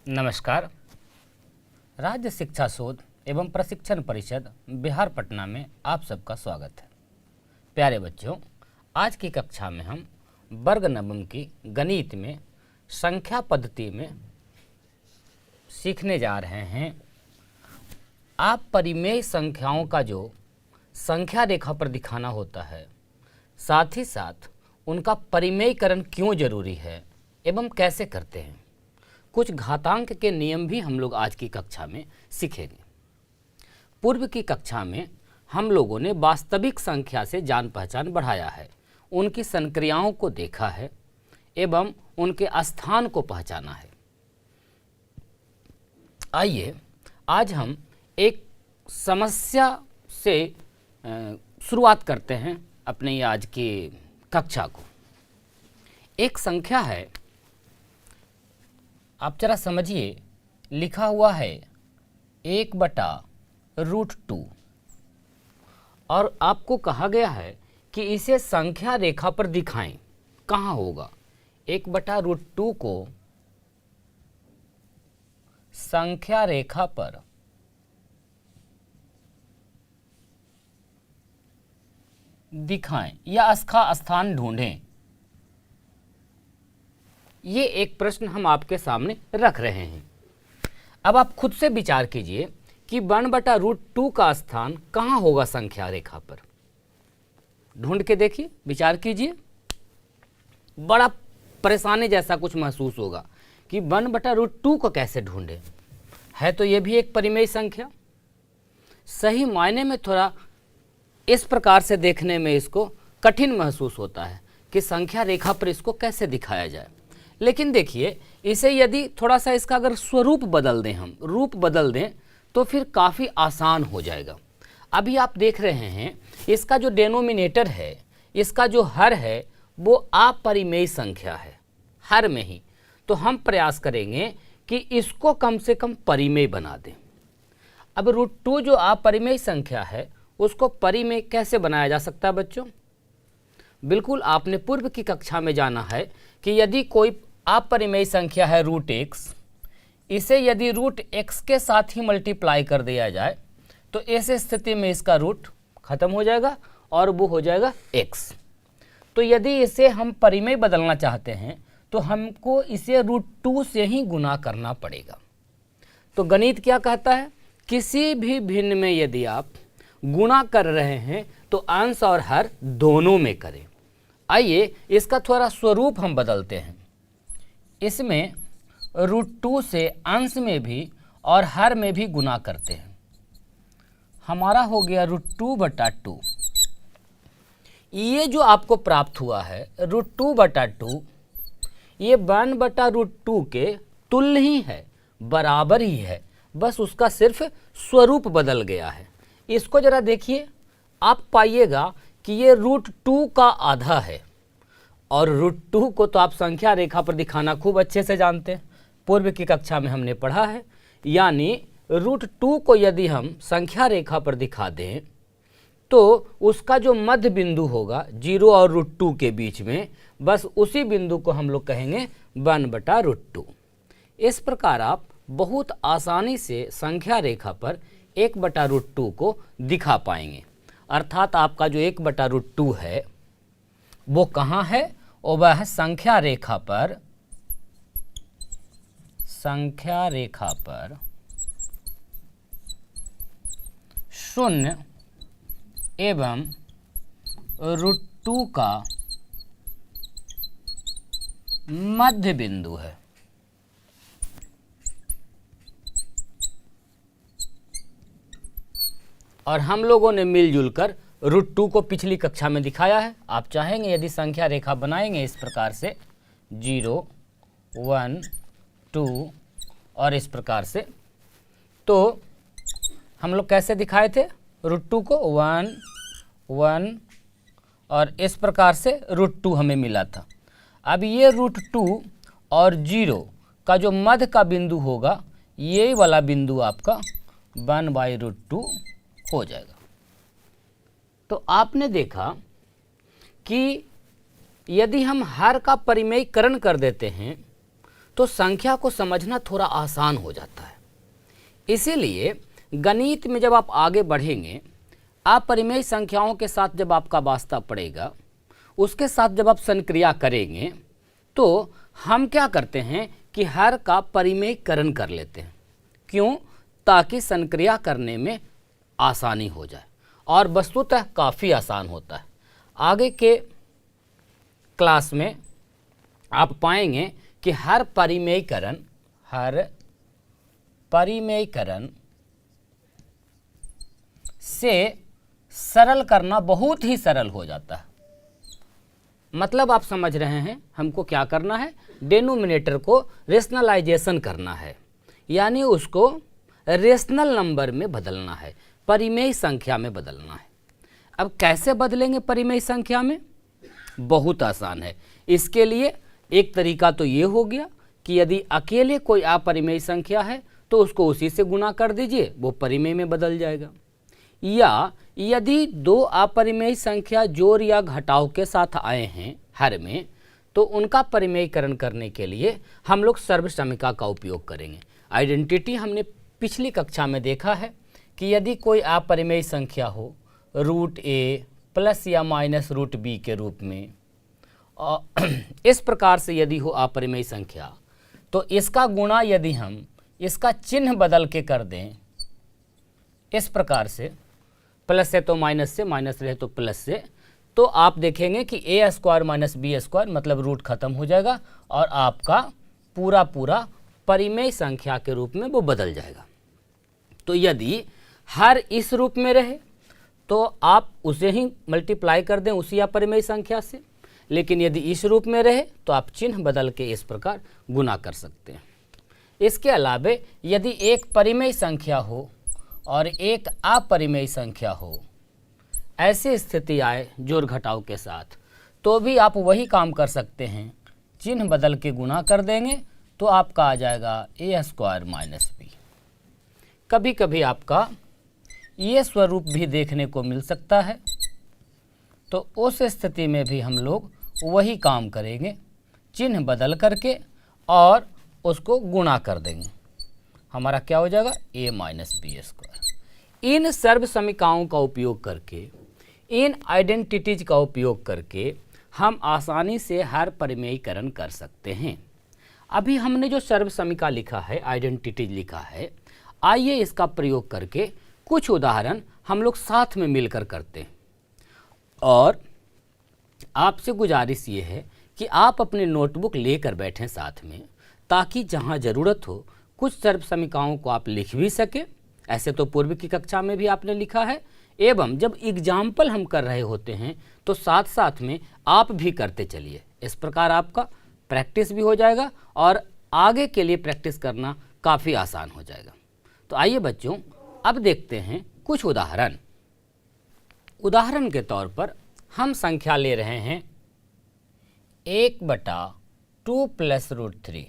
नमस्कार। राज्य शिक्षा शोध एवं प्रशिक्षण परिषद बिहार पटना में आप सबका स्वागत है। प्यारे बच्चों, आज की कक्षा में हम वर्ग नवम की गणित में संख्या पद्धति में सीखने जा रहे हैं। आप परिमेय संख्याओं का जो संख्या रेखा पर दिखाना होता है, साथ ही साथ उनका परिमेयकरण क्यों जरूरी है एवं कैसे करते हैं, कुछ घातांक के नियम भी हम लोग आज की कक्षा में सीखेंगे। पूर्व की कक्षा में हम लोगों ने वास्तविक संख्या से जान पहचान बढ़ाया है, उनकी संक्रियाओं को देखा है एवं उनके स्थान को पहचाना है। आइए आज हम एक समस्या से शुरुआत करते हैं अपने आज की कक्षा को। एक संख्या है, आप जरा समझिए, लिखा हुआ है 1/√2 और आपको कहा गया है कि इसे संख्या रेखा पर दिखाएं। कहाँ होगा? 1/√2 को संख्या रेखा पर दिखाएं या इसका स्थान ढूंढें। ये एक प्रश्न हम आपके सामने रख रहे हैं। अब आप खुद से विचार कीजिए कि 1/√2 का स्थान कहाँ होगा संख्या रेखा पर। ढूंढ के देखिए, विचार कीजिए। बड़ा परेशानी जैसा कुछ महसूस होगा कि 1/√2 को कैसे ढूंढें। है तो ये भी एक परिमेय संख्या। सही मायने में थोड़ा इस प्रकार से देखने में इसको कठिन महसूस होता है कि संख्या रेखा पर इसको कैसे दिखाया जाए। लेकिन देखिए, इसे यदि थोड़ा सा इसका अगर स्वरूप बदल दें, हम रूप बदल दें, तो फिर काफ़ी आसान हो जाएगा। अभी आप देख रहे हैं इसका जो डेनोमिनेटर है, इसका जो हर है, वो अपरिमेय संख्या है, हर में ही। तो हम प्रयास करेंगे कि इसको कम से कम परिमेय बना दें। अब √2 जो अपरिमेय संख्या है, उसको परिमेय कैसे बनाया जा सकता है बच्चों? बिल्कुल, आपने पूर्व की कक्षा में जाना है कि यदि कोई अपरिमेय संख्या है √x, इसे यदि √x के साथ ही मल्टीप्लाई कर दिया जाए तो इस स्थिति में इसका रूट खत्म हो जाएगा और वो हो जाएगा x। तो यदि इसे हम परिमेय बदलना चाहते हैं तो हमको इसे √2 से ही गुना करना पड़ेगा। तो गणित क्या कहता है? किसी भी भिन्न में यदि आप गुणा कर रहे हैं तो अंश और हर दोनों में करें। आइए इसका थोड़ा स्वरूप हम बदलते हैं। इसमें √2 से अंश में भी और हर में भी गुना करते हैं। हमारा हो गया √2/2। ये जो आपको प्राप्त हुआ है √2/2, ये 1/√2 के तुल्य ही है, बराबर ही है, बस उसका सिर्फ स्वरूप बदल गया है। इसको जरा देखिए, आप पाइएगा कि ये √2 का आधा है। और √2 को तो आप संख्या रेखा पर दिखाना खूब अच्छे से जानते हैं, पूर्व की कक्षा में हमने पढ़ा है। यानी √2 को यदि हम संख्या रेखा पर दिखा दें तो उसका जो मध्य बिंदु होगा 0 और √2 के बीच में, बस उसी बिंदु को हम लोग कहेंगे 1/√2। इस प्रकार आप बहुत आसानी से संख्या रेखा पर 1/√2 को दिखा पाएंगे। अर्थात आपका जो 1/√2 है वो कहाँ है? और वह है संख्या रेखा पर, संख्या रेखा पर 0 एवं √2 का मध्य बिंदु है। और हम लोगों ने मिलजुल कर √2 को पिछली कक्षा में दिखाया है। आप चाहेंगे यदि संख्या रेखा बनाएंगे इस प्रकार से 0, 1, 2 और इस प्रकार से, तो हम लोग कैसे दिखाए थे √2 को? 1, 1 और इस प्रकार से √2 हमें मिला था। अब ये √2 और 0 का जो मध्य का बिंदु होगा, ये वाला बिंदु आपका 1/√2 हो जाएगा। तो आपने देखा कि यदि हम हर का परिमेयकरण कर देते हैं तो संख्या को समझना थोड़ा आसान हो जाता है। इसीलिए गणित में जब आप आगे बढ़ेंगे, अपरिमेय संख्याओं के साथ जब आपका वास्ता पड़ेगा, उसके साथ जब आप संक्रिया करेंगे, तो हम क्या करते हैं कि हर का परिमेयकरण कर लेते हैं। क्यों? ताकि संक्रिया करने में आसानी हो जाए, और वस्तुतः काफ़ी आसान होता है। आगे के क्लास में आप पाएंगे कि हर परिमेयकरण से सरल करना बहुत ही सरल हो जाता है। मतलब आप समझ रहे हैं, हमको क्या करना है, डेनोमिनेटर को रेशनलाइजेशन करना है, यानी उसको रेशनल नंबर में बदलना है, परिमेय संख्या में बदलना है। अब कैसे बदलेंगे परिमेय संख्या में? बहुत आसान है। इसके लिए एक तरीका तो ये हो गया कि यदि अकेले कोई अपरिमेय संख्या है तो उसको उसी से गुना कर दीजिए, वो परिमेय में बदल जाएगा। या यदि दो अपरिमेय संख्या जोड़ या घटाव के साथ आए हैं हर में, तो उनका परिमेयकरण करने के लिए हम लोग सर्वसमिका का उपयोग करेंगे। आइडेंटिटी हमने पिछली कक्षा में देखा है कि यदि कोई अपरिमेय संख्या हो √a प्लस या माइनस √b के रूप में, और इस प्रकार से यदि हो अपरिमेय संख्या, तो इसका गुणा यदि हम इसका चिन्ह बदल के कर दें इस प्रकार से, प्लस से तो माइनस से, माइनस रहे तो प्लस से, तो आप देखेंगे कि a² माइनस b² मतलब रूट खत्म हो जाएगा और आपका पूरा परिमेय संख्या के रूप में वो बदल जाएगा। तो यदि हर इस रूप में रहे तो आप उसे ही मल्टीप्लाई कर दें उसी अपरिमेय संख्या से, लेकिन यदि इस रूप में रहे तो आप चिन्ह बदल के इस प्रकार गुना कर सकते हैं। इसके अलावे यदि एक परिमेय संख्या हो और एक अपरिमेय संख्या हो, ऐसी स्थिति आए जोड़ घटाव के साथ, तो भी आप वही काम कर सकते हैं, चिन्ह बदल के गुना कर देंगे तो आपका आ जाएगा a² माइनस b। कभी कभी आपका ये स्वरूप भी देखने को मिल सकता है, तो उस स्थिति में भी हम लोग वही काम करेंगे, चिन्ह बदल करके और उसको गुणा कर देंगे। हमारा क्या हो जाएगा a माइनस b²। इन सर्व समीकरणों का उपयोग करके, इन आइडेंटिटीज का उपयोग करके हम आसानी से हर परिमेयकरण कर सकते हैं। अभी हमने जो सर्व समीकरण लिखा है, आइडेंटिटीज लिखा है, आइए इसका प्रयोग करके कुछ उदाहरण हम लोग साथ में मिलकर करते हैं। और आपसे गुजारिश ये है कि आप अपने नोटबुक लेकर बैठें साथ में, ताकि जहां ज़रूरत हो कुछ सर्व समीकरणों को आप लिख भी सकें। ऐसे तो पूर्व की कक्षा में भी आपने लिखा है, एवं जब एग्जाम्पल हम कर रहे होते हैं तो साथ साथ में आप भी करते चलिए। इस प्रकार आपका प्रैक्टिस भी हो जाएगा और आगे के लिए प्रैक्टिस करना काफ़ी आसान हो जाएगा। तो आइए बच्चों, अब देखते हैं कुछ उदाहरण। उदाहरण के तौर पर हम संख्या ले रहे हैं 1/2 प्लस √3।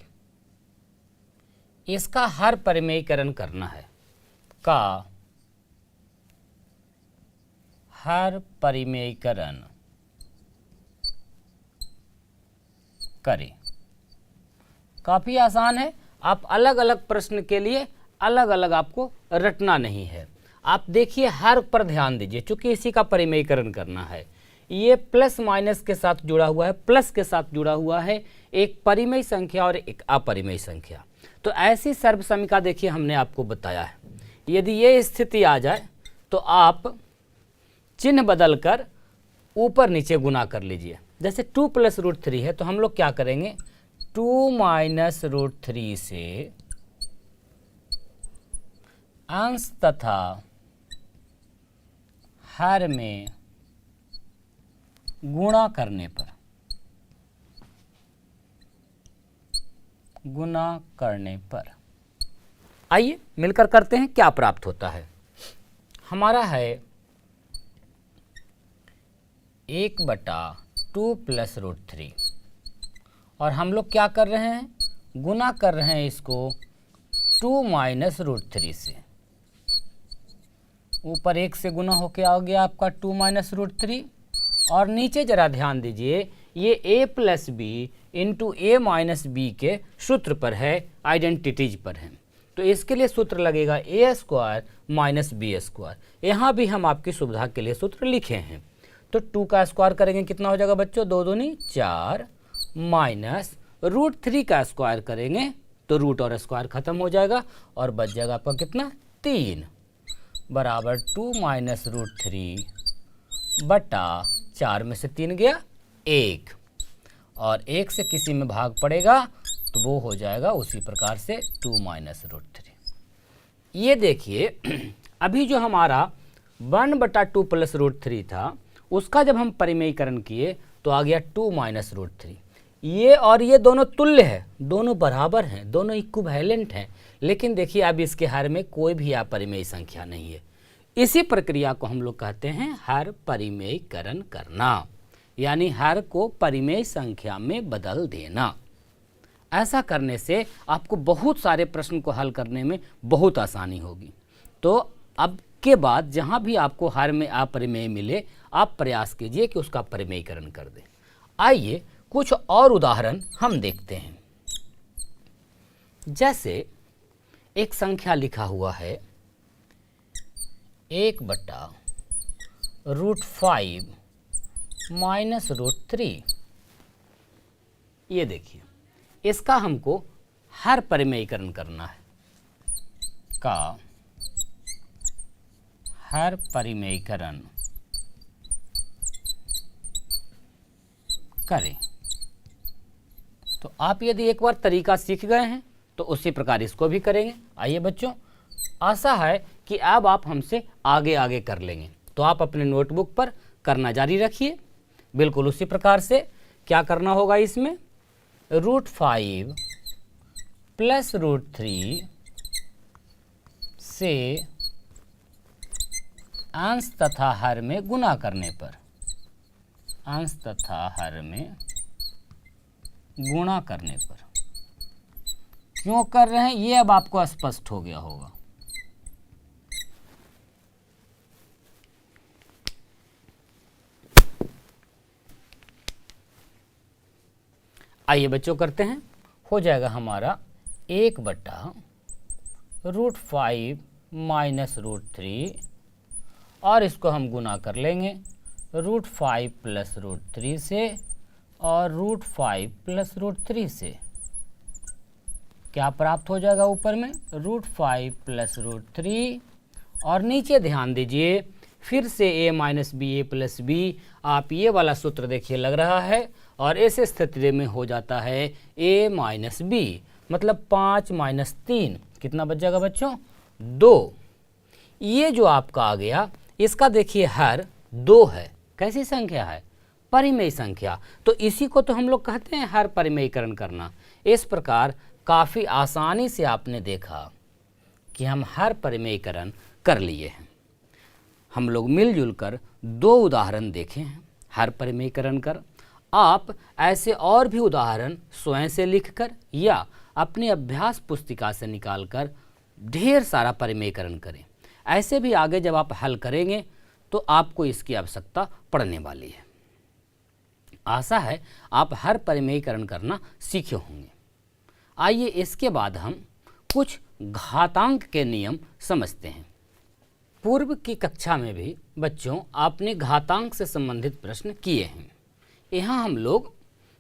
इसका हर परिमेयकरण करना है, का हर परिमेयकरण करें। काफ़ी आसान है। आप अलग अलग प्रश्न के लिए अलग अलग आपको रटना नहीं है। आप देखिए हर पर ध्यान दीजिए, चूंकि इसी का परिमेयकरण करना है। ये प्लस माइनस के साथ जुड़ा हुआ है, प्लस के साथ जुड़ा हुआ है, एक परिमेय संख्या और एक अपरिमेय संख्या। तो ऐसी सर्व समीकरण देखिए हमने आपको बताया है। यदि ये स्थिति आ जाए तो आप चिन्ह बदलकर ऊपर नीचे गुना कर लीजिए। जैसे 2 प्लस √3 है तो हम लोग क्या करेंगे, 2 माइनस √3 से अंश तथा हर में गुणा करने पर आइए मिलकर करते हैं क्या प्राप्त होता है। हमारा है 1/2 प्लस √3 और हम लोग क्या कर रहे हैं, गुना कर रहे हैं इसको 2 माइनस √3 से। ऊपर 1 से गुना होके आ गया आपका 2 माइनस √3 और नीचे जरा ध्यान दीजिए, ये a plus b into A minus B के सूत्र पर है, आइडेंटिटीज पर है। तो इसके लिए सूत्र लगेगा ए स्क्वायर माइनस बी स्क्वायर। यहाँ भी हम आपकी सुविधा के लिए सूत्र लिखे हैं। तो 2 का स्क्वायर करेंगे कितना हो जाएगा बच्चों, 2 दूनी 4 माइनस √3 का स्क्वायर करेंगे तो रूट और स्क्वायर खत्म हो जाएगा और बच जाएगा आपका कितना 3 बराबर 2 माइनस √3 बटा 4 में से 3 गया 1 और 1 से किसी में भाग पड़ेगा तो वो हो जाएगा उसी प्रकार से 2 माइनस √3। ये देखिए अभी जो हमारा 1/2 प्लस √3 था उसका जब हम परिमेयीकरण किए तो आ गया 2 माइनस √3। ये और ये दोनों तुल्य है, दोनों बराबर हैं, दोनों इक्विवेलेंट हैं, लेकिन देखिए अब इसके हर में कोई भी अपरिमेय संख्या नहीं है। इसी प्रक्रिया को हम लोग कहते हैं हर परिमेयीकरण करना, यानी हर को परिमेय संख्या में बदल देना। ऐसा करने से आपको बहुत सारे प्रश्न को हल करने में बहुत आसानी होगी। तो अब के बाद जहाँ भी आपको हर में अपरिमेय मिले आप प्रयास कीजिए कि उसका परिमेयीकरण कर दें। आइए कुछ और उदाहरण हम देखते हैं। जैसे एक संख्या लिखा हुआ है 1/√5 माइनस √3। ये देखिए इसका हमको हर परिमेयीकरण करना है, का हर परिमेयीकरण करें। तो आप यदि एक बार तरीका सीख गए हैं तो उसी प्रकार इसको भी करेंगे। आइए बच्चों, आशा है कि अब आप हमसे आगे आगे कर लेंगे। तो आप अपने नोटबुक पर करना जारी रखिए। बिल्कुल उसी प्रकार से क्या करना होगा, इसमें √5 प्लस √3 से अंश तथा हर में गुणा करने पर, अंश तथा हर में गुणा करने पर क्यों कर रहे हैं ये अब आपको स्पष्ट हो गया होगा। आइए बच्चों करते हैं। हो जाएगा हमारा 1/√5 माइनस √3 और इसको हम गुना कर लेंगे √5 प्लस √3 से और √5 प्लस √3 से। क्या प्राप्त हो जाएगा ऊपर में √5 प्लस √3 और नीचे ध्यान दीजिए फिर से a minus B A plus B. आप ये वाला सूत्र देखिए लग रहा है और इस स्थिति में हो जाता है a माइनस बी, मतलब 5 माइनस 3 कितना बच जाएगा बच्चों 2। ये जो आपका आ गया इसका देखिए हर 2 है। कैसी संख्या है, परिमेय संख्या। तो इसी को तो हम लोग कहते हैं हर परिमेयीकरण करना। इस प्रकार काफ़ी आसानी से आपने देखा कि हम हर परिमेयीकरण कर लिए हैं। हम लोग मिलजुल कर 2 उदाहरण देखे हैं हर परिमेयीकरण कर। आप ऐसे और भी उदाहरण स्वयं से लिखकर या अपनी अभ्यास पुस्तिका से निकालकर ढेर सारा परिमेयीकरण करें। ऐसे भी आगे जब आप हल करेंगे तो आपको इसकी आवश्यकता पड़ने वाली है। आशा है आप हर परिमेयीकरण करना सीखे होंगे। आइए इसके बाद हम कुछ घातांक के नियम समझते हैं। पूर्व की कक्षा में भी बच्चों आपने घातांक से संबंधित प्रश्न किए हैं। यहाँ हम लोग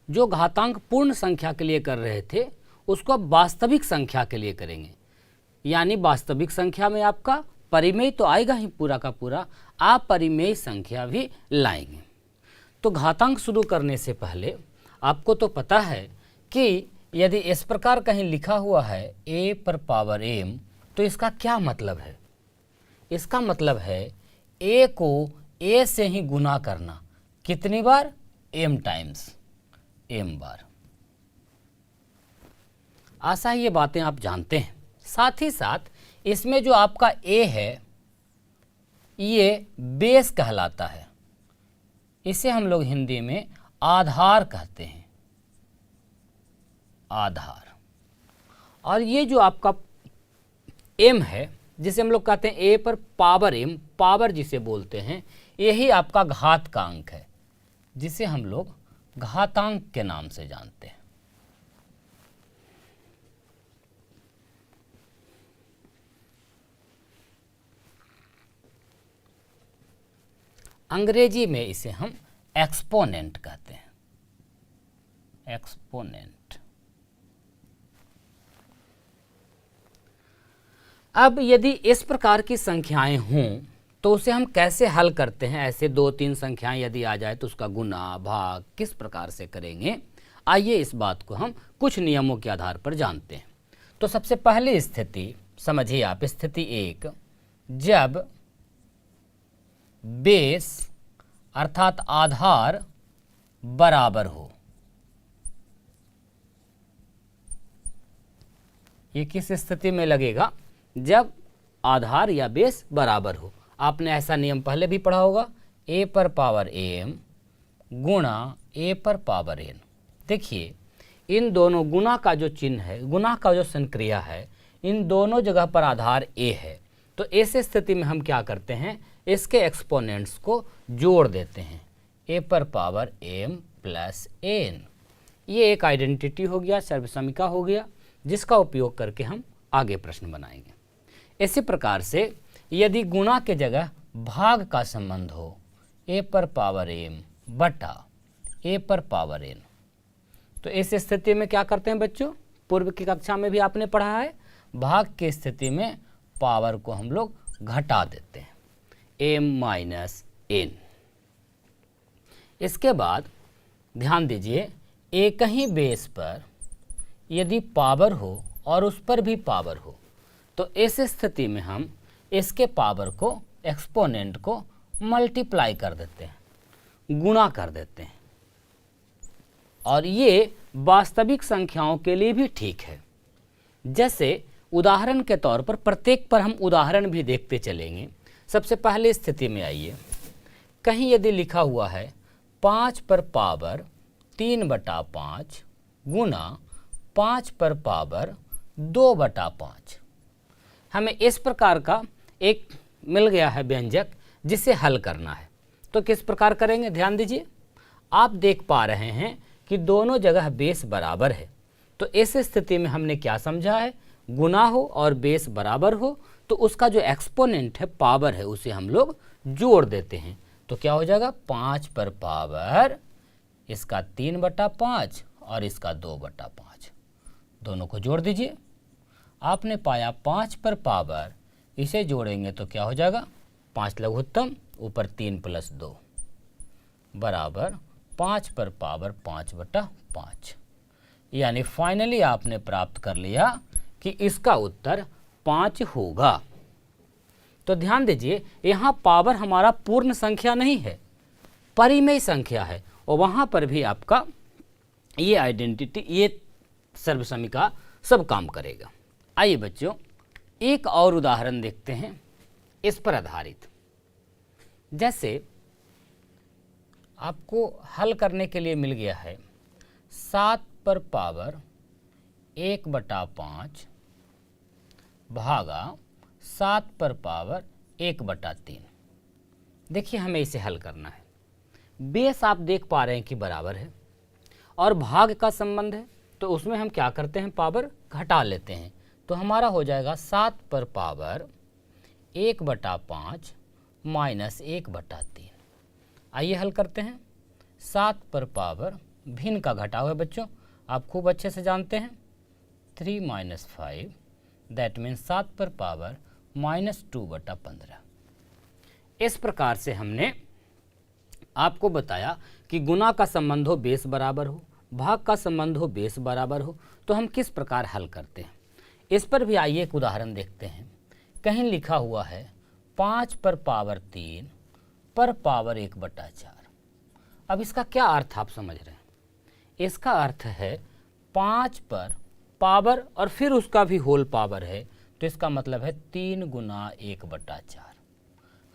जो घातांक पूर्ण संख्या के लिए कर रहे थे उसको अब वास्तविक संख्या के लिए करेंगे। यानी वास्तविक संख्या में आपका परिमेय तो आएगा ही पूरा का पूरा, आप परिमेय संख्या भी लाएंगे। तो घातांक शुरू करने से पहले आपको तो पता है कि यदि इस प्रकार कहीं लिखा हुआ है a पर पावर m तो इसका क्या मतलब है। इसका मतलब है a को a से ही गुना करना। कितनी बार, m टाइम्स m बार। आशा ये बातें आप जानते हैं। साथ ही साथ इसमें जो आपका a है ये बेस कहलाता है। इसे हम लोग हिंदी में आधार कहते हैं, आधार। और ये जो आपका m है जिसे हम लोग कहते हैं a पर पावर m, पावर जिसे बोलते हैं, यही आपका घात का अंक है जिसे हम लोग घातांक के नाम से जानते हैं। अंग्रेजी में इसे हम एक्सपोनेंट कहते हैं, एक्सपोनेंट। अब यदि इस प्रकार की संख्याएं हों तो उसे हम कैसे हल करते हैं? ऐसे 2-3 संख्याएं यदि आ जाए तो उसका गुना भाग किस प्रकार से करेंगे? आइए इस बात को हम कुछ नियमों के आधार पर जानते हैं। तो सबसे पहली स्थिति समझिए आप, स्थिति 1, जब बेस अर्थात आधार बराबर हो। ये किस स्थिति में लगेगा? जब आधार या बेस बराबर हो। आपने ऐसा नियम पहले भी पढ़ा होगा, a पर पावर m गुणा a पर पावर n। देखिए इन दोनों गुणा का जो चिन्ह है, गुणा का जो संक्रिया है, इन दोनों जगह पर आधार a है। तो इस स्थिति में हम क्या करते हैं? इसके एक्सपोनेंट्स को जोड़ देते हैं, a पर पावर m प्लस n। ये एक आइडेंटिटी हो गया, सर्वसमीका हो गया, जिसका उपयोग करके हम आगे प्रश्न बनाएंगे। इसी प्रकार से यदि गुणा के जगह भाग का संबंध हो, a पर पावर m बटा a पर पावर n, तो इस स्थिति में क्या करते हैं बच्चों? पूर्व की कक्षा में भी आपने पढ़ा है, भाग की स्थिति में पावर को हम लोग घटा देते हैं, m माइनस n। इसके बाद ध्यान दीजिए, एक ही बेस पर यदि पावर हो और उस पर भी पावर हो तो इस स्थिति में हम इसके पावर को, एक्सपोनेंट को मल्टीप्लाई कर देते हैं, गुणा कर देते हैं। और ये वास्तविक संख्याओं के लिए भी ठीक है। जैसे उदाहरण के तौर पर प्रत्येक पर हम उदाहरण भी देखते चलेंगे। सबसे पहले स्थिति में आइए, कहीं यदि लिखा हुआ है 5 पर पावर 3/5 गुणा 5 पर पावर 2/5, हमें इस प्रकार का एक मिल गया है व्यंजक जिसे हल करना है। तो किस प्रकार करेंगे? ध्यान दीजिए, आप देख पा रहे हैं कि दोनों जगह बेस बराबर है। तो इस स्थिति में हमने क्या समझा है? गुना हो और बेस बराबर हो तो उसका जो एक्सपोनेंट है, पावर है, उसे हम लोग जोड़ देते हैं। तो क्या हो जाएगा? 5 पर पावर इसका 3/5 और इसका 2/5, दोनों को जोड़ दीजिए। आपने पाया 5 पर पावर, इसे जोड़ेंगे तो क्या हो जाएगा? 5 लघुत्तम ऊपर 3 प्लस 2 बराबर 5 पर पावर 5/5। यानी फाइनली आपने प्राप्त कर लिया कि इसका उत्तर 5 होगा। तो ध्यान दीजिए, यहाँ पावर हमारा पूर्ण संख्या नहीं है, परिमेय संख्या है, और वहाँ पर भी आपका ये आइडेंटिटी, ये सर्वसमीका सब काम करेगा। आइए बच्चों एक और उदाहरण देखते हैं इस पर आधारित। जैसे आपको हल करने के लिए मिल गया है 7 पर पावर 1/5 भागा 7 पर पावर 1/3। देखिए हमें इसे हल करना है। बेस आप देख पा रहे हैं कि बराबर है और भाग का संबंध है, तो उसमें हम क्या करते हैं? पावर घटा लेते हैं। तो हमारा हो जाएगा 7 पर पावर 1/5 माइनस 1/3। आइए हल करते हैं। 7 पर पावर भिन्न का घटाव है बच्चों, आप खूब अच्छे से जानते हैं, 3 - 5 दैट मीन्स 7 पर पावर -2/15। इस प्रकार से हमने आपको बताया कि गुना का संबंध हो बेस बराबर हो, भाग का संबंध हो बेस बराबर हो, तो हम किस प्रकार हल करते हैं। इस पर भी आइए एक उदाहरण देखते हैं। कहीं लिखा हुआ है 5 पर पावर 3 पर पावर 1/4। अब इसका क्या अर्थ आप समझ रहे हैं? इसका अर्थ है 5 पर पावर और फिर उसका भी होल पावर है, तो इसका मतलब है 3 गुना 1/4।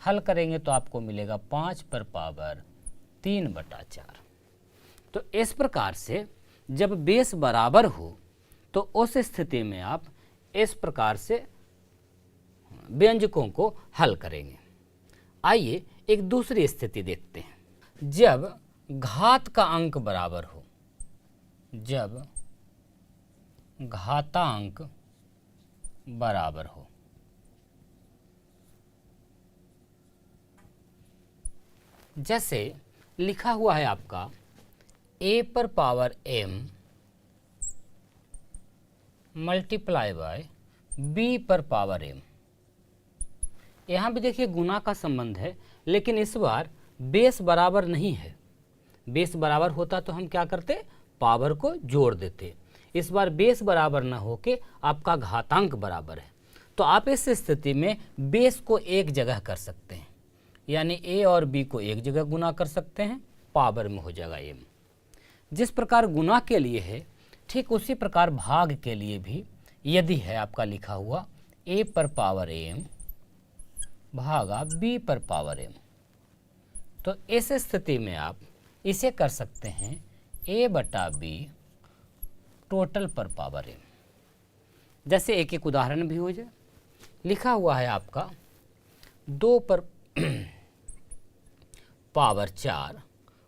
हल करेंगे तो आपको मिलेगा 5 पर पावर 3/4। तो इस प्रकार से जब बेस बराबर हो तो उस स्थिति में आप इस प्रकार से व्यंजकों को हल करेंगे। आइए एक दूसरी स्थिति देखते हैं। जब घात का अंक बराबर हो, जब घातांक बराबर हो, जैसे लिखा हुआ है आपका a पर power m multiply by b पर पावर m। यहाँ भी देखिए गुना का संबंध है, लेकिन इस बार बेस बराबर नहीं है। बेस बराबर होता तो हम क्या करते, पावर को जोड़ देते। इस बार बेस बराबर ना होके आपका घातांक बराबर है, तो आप इस स्थिति में बेस को एक जगह कर सकते हैं, यानी a और b को एक जगह गुना कर सकते हैं, पावर में हो जाएगा m। जिस प्रकार गुना के लिए है ठीक उसी प्रकार भाग के लिए भी यदि है आपका लिखा हुआ a पर पावर m भागा b पर पावर m, तो इस स्थिति में आप इसे कर सकते हैं a बटा b टोटल पर पावर m। जैसे एक एक उदाहरण भी हो जाए। लिखा हुआ है आपका 2 पर पावर 4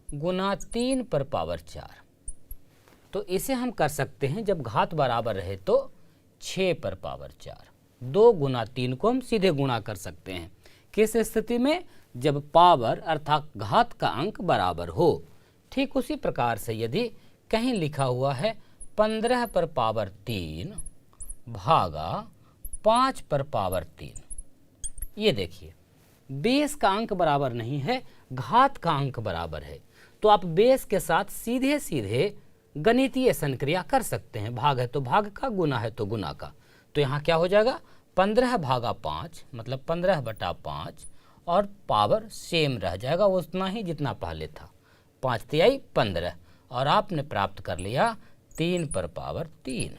गुना 3 पर पावर 4, तो इसे हम कर सकते हैं जब घात बराबर रहे तो 6 पर पावर 4। 2 गुना 3 को हम सीधे गुणा कर सकते हैं। किस स्थिति में, जब पावर अर्थात घात का अंक बराबर हो। ठीक उसी प्रकार से यदि कहीं लिखा हुआ है 15 पर पावर 3 भागा 5 पर पावर 3, ये देखिए बेस का अंक बराबर नहीं है, घात का अंक बराबर है, तो आप बेस के साथ सीधे सीधे गणितीय संक्रिया कर सकते हैं। भाग है तो भाग का, गुना है तो गुना का। तो यहाँ क्या हो जाएगा 15 भागा 5 मतलब 15 बटा 5, और पावर सेम रह जाएगा उतना ही जितना पहले था, 5 तिहाई 15, और आपने प्राप्त कर लिया 3 पर पावर 3।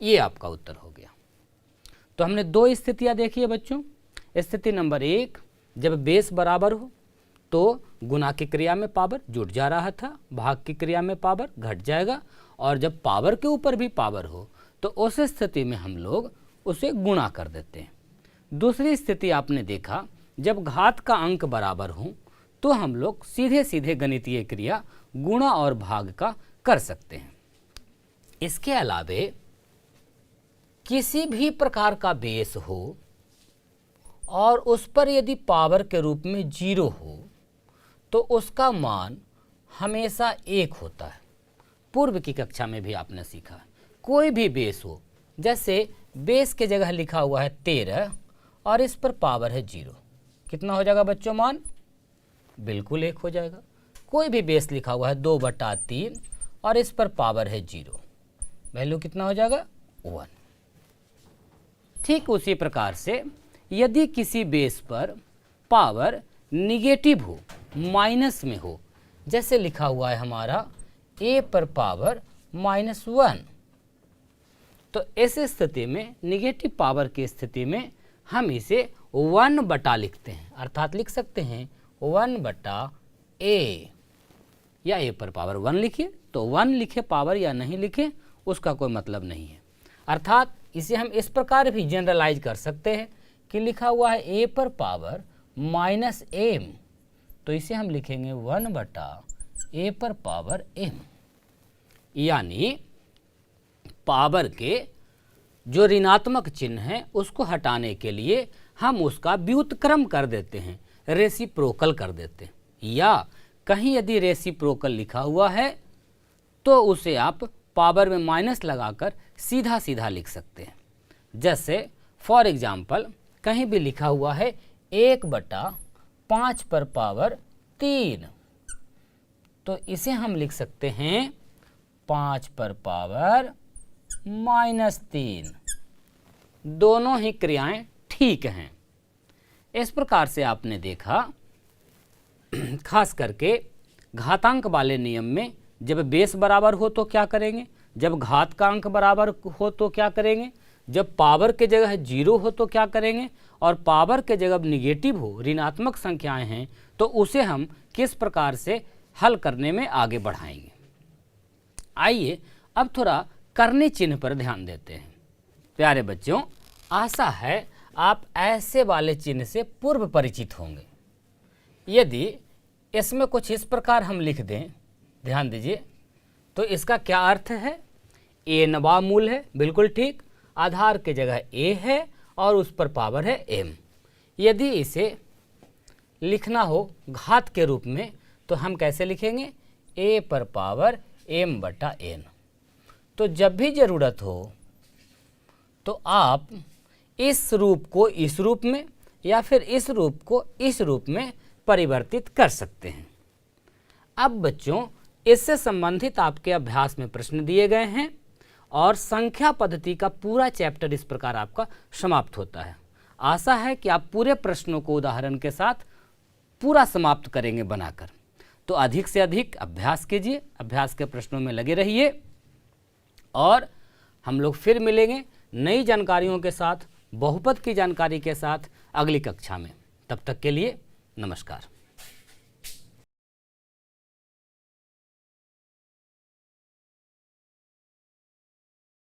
ये आपका उत्तर हो गया। तो हमने 2 स्थितियाँ देखी है बच्चों। स्थिति नंबर 1, जब बेस बराबर हो तो गुना की क्रिया में पावर जुड़ जा रहा था, भाग की क्रिया में पावर घट जाएगा, और जब पावर के ऊपर भी पावर हो तो उस स्थिति में हम लोग उसे गुणा कर देते हैं। दूसरी स्थिति आपने देखा जब घात का अंक बराबर हो तो हम लोग सीधे सीधे गणितीय क्रिया गुणा और भाग का कर सकते हैं। इसके अलावे किसी भी प्रकार का बेस हो और उस पर यदि पावर के रूप में 0 हो तो उसका मान हमेशा 1 होता है। पूर्व की कक्षा में भी आपने सीखा, कोई भी बेस हो, जैसे बेस के जगह लिखा हुआ है 13 और इस पर पावर है 0, कितना हो जाएगा बच्चों मान? बिल्कुल 1 हो जाएगा। कोई भी बेस लिखा हुआ है 2/3 और इस पर पावर है 0, वैल्यू कितना हो जाएगा? 1। ठीक उसी प्रकार से यदि किसी बेस पर पावर निगेटिव हो, माइनस में हो, जैसे लिखा हुआ है हमारा a पर पावर -1, तो इस स्थिति में निगेटिव पावर की स्थिति में हम इसे 1 बटा लिखते हैं, अर्थात लिख सकते हैं 1/a, या a पर पावर 1 लिखिए, तो 1 लिखे पावर या नहीं लिखे उसका कोई मतलब नहीं है। अर्थात इसे हम इस प्रकार भी जनरलाइज कर सकते हैं कि लिखा हुआ है a पर पावर -m, तो इसे हम लिखेंगे 1/a पर पावर m, यानी पावर के जो ऋणात्मक चिन्ह है उसको हटाने के लिए हम उसका व्युत्क्रम कर देते हैं, रेसिप्रोकल कर देते हैं, या कहीं यदि रेसिप्रोकल लिखा हुआ है तो उसे आप पावर में माइनस लगाकर सीधा सीधा लिख सकते हैं। जैसे फॉर एग्जाम्पल कहीं भी लिखा हुआ है 1/5 पर पावर 3, तो इसे हम लिख सकते हैं 5 पर पावर -3। दोनों ही क्रियाएं ठीक हैं। इस प्रकार से आपने देखा खास करके घातांक वाले नियम में जब बेस बराबर हो तो क्या करेंगे, जब घात का अंक बराबर हो तो क्या करेंगे, जब पावर के जगह 0 हो तो क्या करेंगे, और पावर के जगह निगेटिव हो, ऋणात्मक संख्याएं हैं, तो उसे हम किस प्रकार से हल करने में आगे बढ़ाएंगे। आइए अब थोड़ा करनी चिन्ह पर ध्यान देते हैं। प्यारे बच्चों, आशा है आप ऐसे वाले चिन्ह से पूर्व परिचित होंगे। यदि इसमें कुछ इस प्रकार हम लिख दें, ध्यान दीजिए, तो इसका क्या अर्थ है? a नवा मूल है, बिल्कुल ठीक, आधार के जगह a है और उस पर पावर है m। यदि इसे लिखना हो घात के रूप में तो हम कैसे लिखेंगे, a पर पावर m बटा n। तो जब भी ज़रूरत हो तो आप इस रूप को इस रूप में या फिर इस रूप को इस रूप में परिवर्तित कर सकते हैं। अब बच्चों, इससे संबंधित आपके अभ्यास में प्रश्न दिए गए हैं और संख्या पद्धति का पूरा चैप्टर इस प्रकार आपका समाप्त होता है। आशा है कि आप पूरे प्रश्नों को उदाहरण के साथ पूरा समाप्त करेंगे बनाकर। तो अधिक से अधिक अभ्यास कीजिए, अभ्यास के प्रश्नों में लगे रहिए और हम लोग फिर मिलेंगे नई जानकारियों के साथ, बहुपद की जानकारी के साथ अगली कक्षा में। तब तक के लिए नमस्कार।